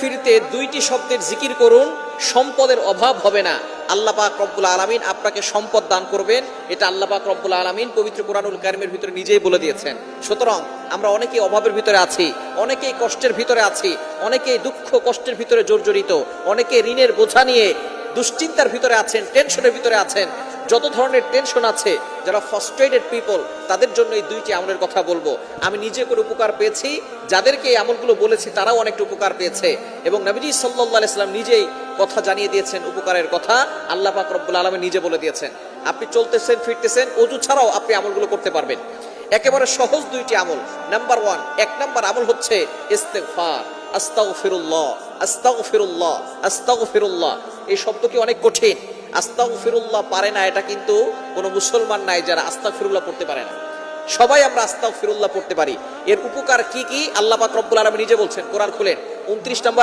ফিরতে দুইটি শব্দের জিকির করুন, সম্পদের অভাব হবে না। আল্লাহ পাক রব্বুল আলামিন আপনাকে সম্পদ দান করবেন, এটা আল্লাহ পাক রব্বুল আলামিন পবিত্র কোরআনুল কারীমের ভিতরে নিজেই বলে দিয়েছেন। সুতরাং আমরা অনেকেই অভাবের ভিতরে আছি, অনেকেই কষ্টের ভিতরে আছি, অনেকেই দুঃখ কষ্টের ভিতরে জর্জরিত, অনেকে ঋণের বোঝা নিয়ে দুশ্চিন্তার ভিতরে আছেন, টেনশনের ভিতরে আছেন। যত ধরনের টেনশন আছে, যারা ফ্রাস্ট্রেটেড পিপল, তাদের জন্য এই দুইটি আমলের কথা বলবো। আমি নিজে করে উপকার পেয়েছি, যাদেরকে এই আমলগুলো বলেছি তারাও অনেকটা উপকার পেয়েছে, এবং নবীজি সাল্লাল্লাহু আলাইহি সাল্লাম নিজেই কথা জানিয়ে দিয়েছেন উপকারের কথা। আল্লাহ পাক রব্বুল আলামিন নিজে বলে দিয়েছেন। আপনি চলতেছেন ফিরতেছেন, ওযু ছাড়াও আপনি আমলগুলো করতে পারবেন। একেবারে সহজ দুইটি আমল। নাম্বার 1, এক নাম্বার আমল হচ্ছে ইস্তেগফার। আস্তাগফিরুল্লাহ, আস্তাগফিরুল্লাহ, আস্তাগফিরুল্লাহ। এই শব্দ কি অনেক কঠিন। আস্তাগফিরুল্লাহ পারে না এটা কিন্তু কোনো মুসলমান নাই যারা আস্তাগফিরুল্লাহ পড়তে পারে না। সবাই আমরা আস্তাগফিরুল্লাহ পড়তে পারি। এর উপকার কি কি আল্লাহ পাক রব্বুল আলামিন নিজে বলছেন। কোরআন খুলেন 29 নম্বর